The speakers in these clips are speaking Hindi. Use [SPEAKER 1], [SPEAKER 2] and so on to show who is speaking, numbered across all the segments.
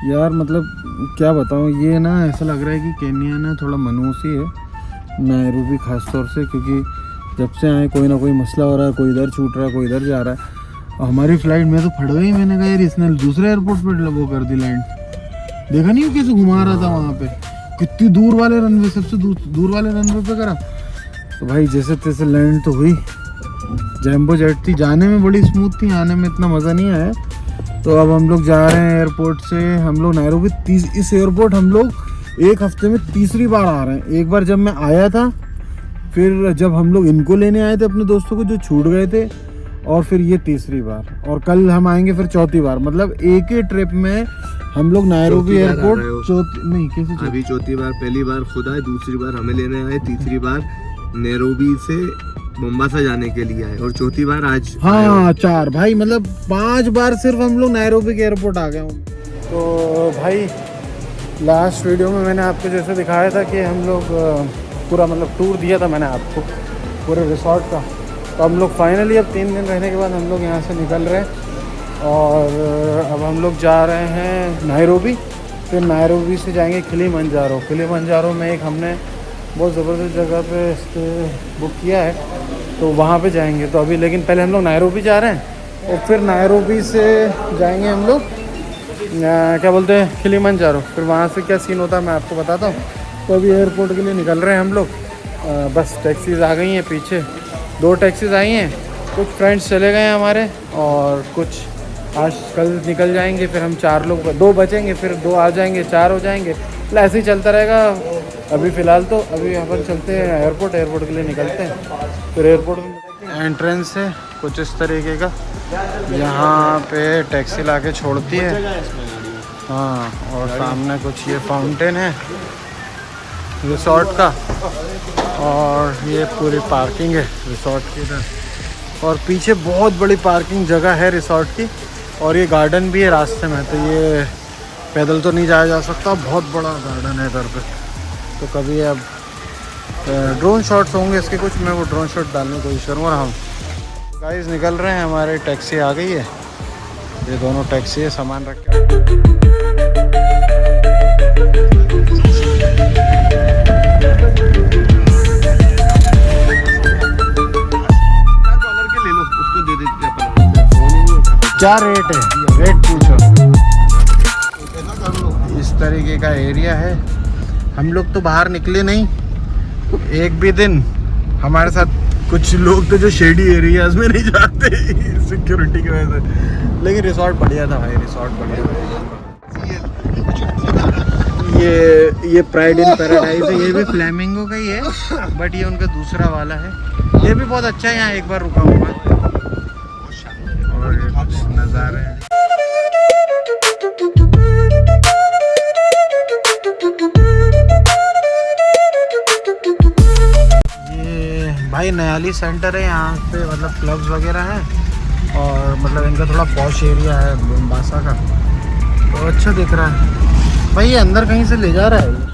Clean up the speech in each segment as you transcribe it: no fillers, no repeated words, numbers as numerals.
[SPEAKER 1] यार मतलब क्या बताऊँ, ये ना ऐसा लग रहा है कि केन्या ना थोड़ा मनहूसी है, नायरोबी खास तौर से, क्योंकि जब से आए कोई ना कोई मसला हो रहा है, कोई इधर छूट रहा है, कोई इधर जा रहा है। और हमारी फ़्लाइट में तो फट गई। मैंने कहा यार इसने दूसरे एयरपोर्ट पर वो कर दी लैंड। देखा नहीं कैसे घुमा रहा था वहाँ पे, कितनी दूर वाले रनवे, सबसे दूर वाले रनवे पे करा। तो भाई जैसे तैसे लैंड तो हुई। जैम्बो जेट थी, जाने में बड़ी स्मूथ थी, आने में इतना मज़ा नहीं आया। तो अब हम लोग जा रहे हैं एयरपोर्ट से, हम लोग नायरोबी इस एयरपोर्ट हम लोग एक हफ्ते में तीसरी बार आ रहे हैं। एक बार जब मैं आया था, फिर जब हम लोग इनको लेने आए थे अपने दोस्तों को जो छूट गए थे, और फिर ये तीसरी बार, और कल हम आएंगे फिर चौथी बार। मतलब एक ही ट्रिप में हम लोग नायरोबी एयरपोर्ट
[SPEAKER 2] चौथी बार। पहली बार खुद आए, दूसरी बार हमें लेने आए, तीसरी बार नैरोबी से मोम्बासा जाने के लिए आए, और चौथी बार आज।
[SPEAKER 1] हाँ 4 भाई, मतलब 5 बार सिर्फ हम लोग नायरोबी के एयरपोर्ट आ गए हूँ। तो भाई लास्ट वीडियो में मैंने आपको जैसे दिखाया था कि हम लोग पूरा मतलब टूर दिया था मैंने आपको पूरे रिसोर्ट का। तो हम लोग फाइनली अब 3 दिन रहने के बाद हम लोग यहाँ से निकल रहे हैं, और अब हम लोग जा रहे हैं नायरोबी। फिर नायरोबी से जाएंगे किलिमंजारो। किलिमंजारो में एक हमने बहुत ज़बरदस्त जगह पे स्टे बुक किया है, तो वहाँ पे जाएंगे। तो अभी लेकिन पहले हम लोग नायरोबी जा रहे हैं, और फिर नायरोबी से जाएंगे हम लोग क्या बोलते हैं, किलिमंजारो। फिर वहाँ से क्या सीन होता है मैं आपको बताता हूँ। तो अभी एयरपोर्ट के लिए निकल रहे हैं हम लोग। बस टैक्सीज़ आ गई हैं, पीछे 2 टैक्सीज़ आई हैं। कुछ फ्रेंड्स चले गए हैं हमारे, और कुछ आज कल निकल जाएंगे। फिर हम 4 लोग, 2 बचेंगे, फिर 2 आ जाएंगे, 4 हो जाएंगे। मतलब ऐसे ही चलता रहेगा। अभी फ़िलहाल तो अभी अपन चलते हैं एयरपोर्ट के लिए निकलते हैं। फिर एयरपोर्ट में एंट्रेंस है कुछ इस तरीके का, यहाँ पे टैक्सी लाके छोड़ती है। हाँ, और सामने कुछ ये फाउंटेन है रिसोर्ट का, और ये पूरी पार्किंग है रिसोर्ट की इधर, और पीछे बहुत बड़ी पार्किंग जगह है रिसोर्ट की, और ये गार्डन भी है रास्ते में। तो ये पैदल तो नहीं जाया जा सकता, बहुत बड़ा गार्डन है इधर पे। तो कभी अब ड्रोन शॉट्स होंगे इसके कुछ, मैं वो ड्रोन शॉट डालने की कोशिश करूँगा। हम गाइस निकल रहे हैं, हमारी टैक्सी आ गई है। ये दोनों टैक्सी है, सामान रख के। क्या रेट है, रेट पूछो। इस तरीके का एरिया है। हम लोग तो बाहर निकले नहीं एक भी दिन। हमारे साथ कुछ लोग तो जो शेडी एरियाज में नहीं जाते सिक्योरिटी की वजह से। लेकिन रिसोर्ट बढ़िया था भाई, रिसोर्ट बढ़िया था। ये प्राइड इन पैराडाइज है, ये भी फ्लैमिंगो का ही है, बट ये उनका दूसरा वाला है। ये भी बहुत अच्छा है, यहाँ एक बार रुका हूँ मैं, और नज़ारे हैं। भाई नयाली सेंटर है, यहाँ पे मतलब क्लब्स वगैरह हैं, और मतलब इनका थोड़ा पॉश एरिया है मोम्बासा का, तो अच्छा दिख रहा है भाई। ये अंदर कहीं से ले जा रहा है।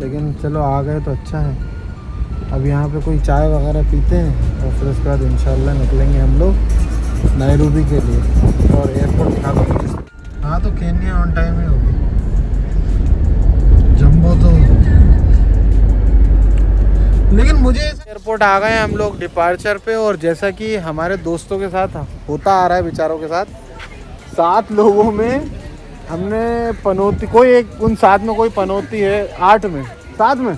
[SPEAKER 1] लेकिन चलो आ गए तो अच्छा है। अब यहाँ पे कोई चाय वगैरह पीते हैं, और फिर उसके बाद इंशाल्लाह निकलेंगे हम लोग नायरोबी के लिए। और एयरपोर्ट दिखा दो मुझे। हाँ तो केन्या ऑन टाइम ही होगी। जम्बो तो, लेकिन मुझे एयरपोर्ट आ गए हम लोग डिपार्चर पे। और जैसा कि हमारे दोस्तों के साथ होता आ रहा है, बेचारों के साथ, 7 लोगों में हमने पनौती, कोई एक उन 7 में कोई पनौती है, 8 में 7 में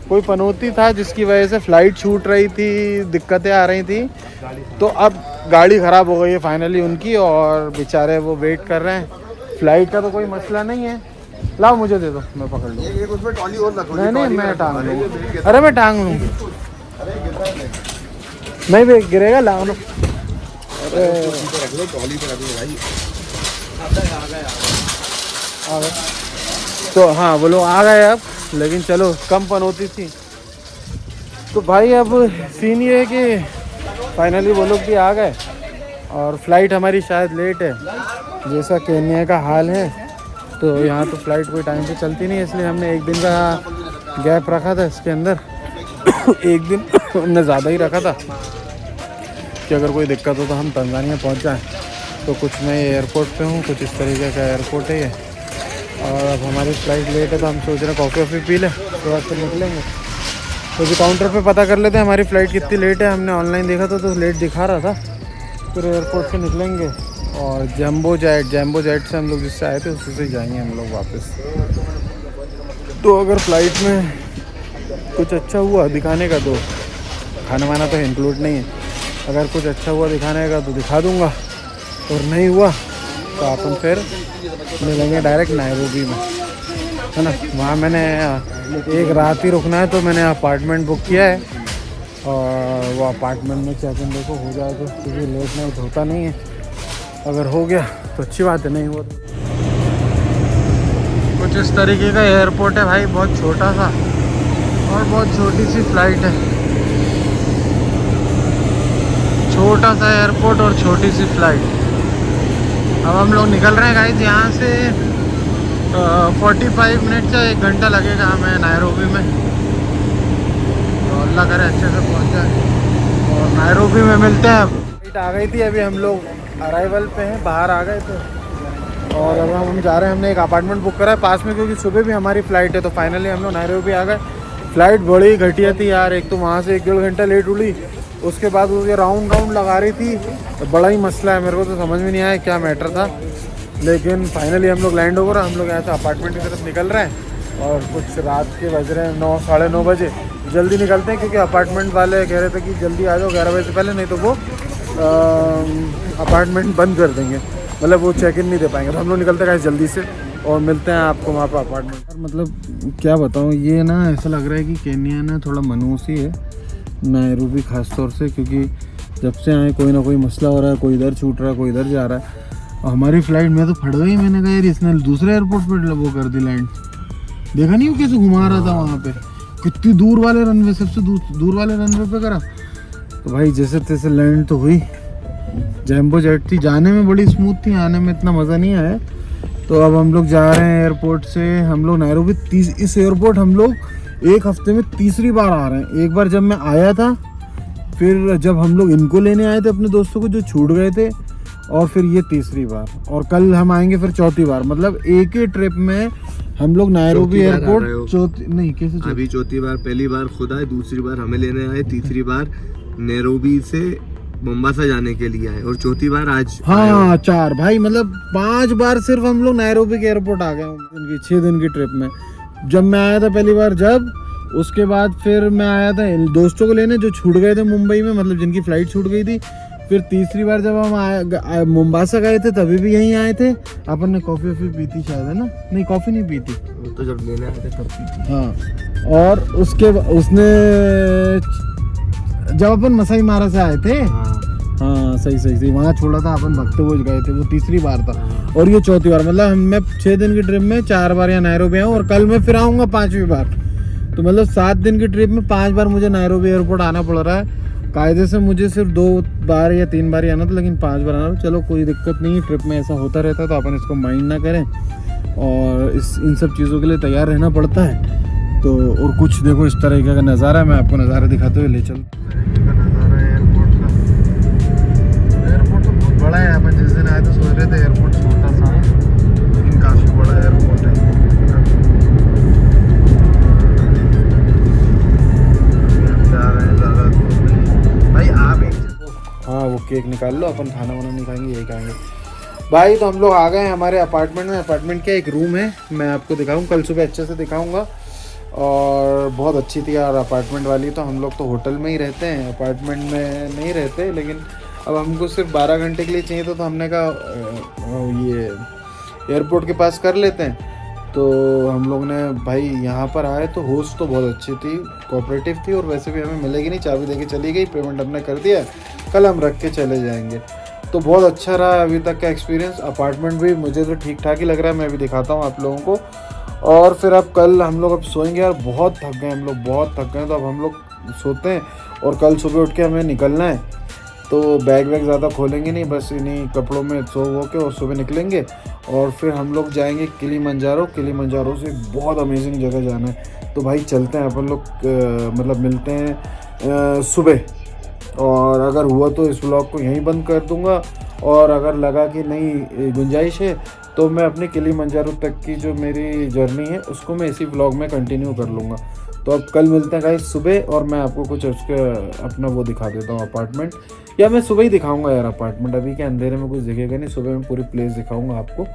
[SPEAKER 1] कोई पनौती था जिसकी वजह से फ़्लाइट छूट रही थी, दिक्कतें आ रही थी। तो अब गाड़ी ख़राब हो गई है फाइनली उनकी, और बेचारे वो वेट कर रहे हैं। फ़्लाइट का तो कोई मसला नहीं है, लाओ मुझे दे दो, मैं पकड़ लूँ।
[SPEAKER 2] एक उसमें ट्रॉली और रखो।
[SPEAKER 1] नहीं मैं टांग लूँ। अरे मैं टांग लूँ, नहीं वे गिरेगा, लाओ ना। अरे
[SPEAKER 2] ट्रॉली पे रख लो भाई।
[SPEAKER 1] आ गए तो, हाँ वो लोग आ गए अब, लेकिन चलो कम पनौती थी। तो भाई अब सीन ये है कि फाइनली वो लोग भी आ गए और फ़्लाइट हमारी शायद लेट है, जैसा केन्या का हाल है। तो यहाँ तो फ़्लाइट कोई टाइम पे चलती नहीं है, इसलिए हमने एक दिन का गैप रखा था इसके अंदर। एक दिन हमने ज़्यादा ही रखा था कि अगर कोई दिक्कत हो तो हम तंजानिया पहुँच जाएँ। तो कुछ मैं एयरपोर्ट पे हूँ, कुछ इस तरीके का एयरपोर्ट है ये। और अब हमारी फ़्लाइट लेट है तो हम सोच रहे हैं कॉफ़ी वॉफ़ी पी लें, उसके बाद फिर निकलेंगे। तो भी काउंटर पे पता कर लेते हैं हमारी फ़्लाइट कितनी लेट है। हमने ऑनलाइन देखा था तो लेट दिखा रहा था। फिर एयरपोर्ट से निकलेंगे और जम्बो जेट से हम लोग जिससे आए थे उसी से जाएंगे हम लोग वापस। तो अगर फ़्लाइट में कुछ अच्छा हुआ दिखाने का तो खाना वाना तो इंक्लूड नहीं है, अगर कुछ अच्छा हुआ दिखाने का तो दिखा दूँगा, और नहीं हुआ तो अपन फिर मिलेंगे डायरेक्ट नायरोबी में, है ना। वहाँ मैंने एक रात ही रुकना है तो मैंने अपार्टमेंट बुक किया है। और वो अपार्टमेंट में चेक इन देखो हो जाए तो, क्योंकि लेट नाइट होता नहीं है। अगर हो गया तो अच्छी बात है, नहीं हुआ तो कुछ इस तरीके का एयरपोर्ट है भाई, बहुत छोटा सा और बहुत छोटी सी फ़्लाइट है। छोटा सा एयरपोर्ट और छोटी सी फ़्लाइट। अब हम लोग निकल रहे हैं गाइस यहाँ से। 45 मिनट या 1 घंटा लगेगा हमें नायरोबी में। तो अल्लाह करे अच्छे से पहुँच जाए और नायरोबी में मिलते हैं। अब फ्लाइट आ गई थी, अभी हम लोग अराइवल पे हैं, बाहर आ गए थे। और अब हम जा रहे हैं, हमने एक अपार्टमेंट बुक करा है पास में, क्योंकि सुबह भी हमारी फ़्लाइट है। तो फाइनली हम लोग नायरोबी आ गए। फ़्लाइट बड़ी घटिया थी यार, एक तो वहाँ से 1-1.5 घंटा लेट उड़ी, उसके बाद वो ये राउंड लगा रही थी। तो बड़ा ही मसला है, मेरे को तो समझ में नहीं आया क्या मैटर था। लेकिन फाइनली हम लोग लैंड ओवर, हम लोग यहाँ से अपार्टमेंट की तरफ निकल रहे हैं। और कुछ रात के बज रहे हैं 9 साढ़े 9 बजे। जल्दी निकलते हैं क्योंकि अपार्टमेंट वाले कह रहे थे कि जल्दी आ जाओ 11 बजे से पहले, नहीं तो वो अपार्टमेंट बंद कर देंगे, मतलब वो चेक इन नहीं दे पाएंगे। तो हम लोग निकलते हैं जल्दी से और मिलते हैं आपको वहाँ पर अपार्टमेंट। मतलब क्या बताऊँ, ये ना ऐसा लग रहा है कि केन्या ना थोड़ा मनहूस ही है, नायरोबी ख़ास तौर से, क्योंकि जब से आए कोई ना कोई मसला हो रहा है, कोई इधर छूट रहा है, कोई इधर जा रहा है। और हमारी फ़्लाइट में तो फट गई। मैंने कहा यार इसने दूसरे एयरपोर्ट पर वो कर दी लैंड, देखा नहीं वो कैसे घुमा रहा था वहाँ पे, कितनी दूर वाले रनवे, सबसे दूर वाले रनवे पे करा। तो भाई जैसे तैसे लैंड तो हुई। जम्बो जेट थी, जाने में बड़ी स्मूथ थी, आने में इतना मज़ा नहीं आया। तो अब हम लोग जा रहे हैं एयरपोर्ट से, हम लोग नायरोबी। इस एयरपोर्ट हम लोग 1 हफ्ते में तीसरी बार आ रहे हैं। एक बार जब मैं आया था, फिर जब हम लोग इनको लेने आए थे अपने दोस्तों को जो छूट गए थे, और फिर ये तीसरी बार, और कल हम आएंगे फिर चौथी बार। मतलब एक ही ट्रिप में हम लोग नायरोबी एयरपोर्ट
[SPEAKER 2] चौथी बार। पहली बार खुद आए, दूसरी बार हमें लेने आए, तीसरी बार नैरोबी से मोम्बासा जाने के लिए आए, और चौथी बार आज।
[SPEAKER 1] हाँ 4 भाई, मतलब 5 बार सिर्फ हम लोग नायरोबी के एयरपोर्ट आ गए उनकी 6 दिन की ट्रिप में। जब मैं आया था पहली बार, जब उसके बाद फिर मैं आया था दोस्तों को लेने जो छूट गए थे मुंबई में, मतलब जिनकी फ़्लाइट छूट गई थी। फिर तीसरी बार जब हम मोम्बासा गए थे तभी भी यहीं आए थे। अपन ने कॉफ़ी वॉफ़ी पी थी शायद, है ना? नहीं कॉफ़ी नहीं पी थी,
[SPEAKER 2] तो जब लेने आए थे तब पी थी।
[SPEAKER 1] हाँ, और उसने जब अपन मसाई मारा से आए थे। हाँ सही वहाँ छोड़ा था अपन, भक्तो भोज गए थे, वो तीसरी बार था। और ये चौथी बार, मतलब मैं 6 दिन की ट्रिप में 4 बार यहाँ नायरोबी आऊँ, और कल मैं फिर आऊँगा 5वीं बार। तो मतलब 7 दिन की ट्रिप में 5 बार मुझे नायरोबी एयरपोर्ट आना पड़ रहा है। कायदे से मुझे सिर्फ 2 बार या 3 बार ही आना था, लेकिन 5 बार आना। चलो कोई दिक्कत नहीं है, ट्रिप में ऐसा होता रहता है, तो अपन इसको माइंड ना करें, और इन सब चीज़ों के लिए तैयार रहना पड़ता है। तो और कुछ देखो इस तरीके का नज़ारा है, मैं आपको नज़ारा दिखाते हुए ले चलूँ। रहे थे एयरपोर्ट छोटा सा है लेकिन काफ़ी बड़ा एयरपोर्ट है। जा रहे हैं ज़्यादा दूर नहीं भाई। आप एक हाँ वो केक निकाल लो, अपन खाना वाना नहीं खाएंगे, यही खाएंगे भाई। तो हम लोग आ गए हैं हमारे अपार्टमेंट में। अपार्टमेंट का एक रूम है, मैं आपको दिखाऊँ कल सुबह अच्छे से दिखाऊँगा। और बहुत अच्छी थी यार अपार्टमेंट वाली। तो हम लोग तो होटल में ही रहते हैं, अपार्टमेंट में नहीं रहते, लेकिन अब हमको सिर्फ 12 घंटे के लिए चाहिए तो हमने कहा ये एयरपोर्ट के पास कर लेते हैं। तो हम लोग ने भाई यहाँ पर आए तो होस्ट तो बहुत अच्छी थी, कोऑपरेटिव थी, और वैसे भी हमें मिलेगी नहीं, चाबी देके चली गई, पेमेंट हमने कर दिया, कल हम रख के चले जाएंगे। तो बहुत अच्छा रहा अभी तक का एक्सपीरियंस। अपार्टमेंट भी मुझे तो ठीक ठाक ही लग रहा है, मैं भी दिखाता हूँ आप लोगों को। और फिर अब कल हम लोग अब सोएंगे यार, बहुत थक गए हम लोग, बहुत थक गए। तो अब हम लोग सोते हैं और कल सुबह उठ के हमें निकलना है। तो बैग वैग ज़्यादा खोलेंगे नहीं, बस इन्हीं कपड़ों में सो हो के और सुबह निकलेंगे। और फिर हम लोग जाएंगे किलिमंजारो। किलिमंजारो से बहुत अमेजिंग जगह जाना है। तो भाई चलते हैं अपन लोग, मतलब मिलते हैं सुबह। और अगर हुआ तो इस व्लॉग को यहीं बंद कर दूंगा, और अगर लगा कि नहीं गुंजाइश है तो मैं अपने किलिमंजारो तक की जो मेरी जर्नी है उसको मैं इसी व्लॉग में कंटिन्यू कर लूँगा। तो अब कल मिलते हैं गाइस सुबह, और मैं आपको कुछ उसके अपना वो दिखा देता हूँ अपार्टमेंट, या मैं सुबह ही दिखाऊंगा यार अपार्टमेंट। अभी के अंधेरे में कुछ दिखेगा नहीं, सुबह मैं पूरी प्लेस दिखाऊंगा आपको।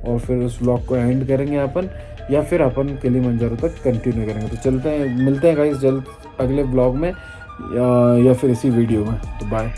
[SPEAKER 1] और फिर उस व्लॉग को एंड करेंगे अपन, या फिर अपन किलिमंजारो तक कंटिन्यू करेंगे। तो चलते हैं, मिलते हैं गाइस जल्द अगले व्लॉग में, या फिर इसी वीडियो में। तो बाय।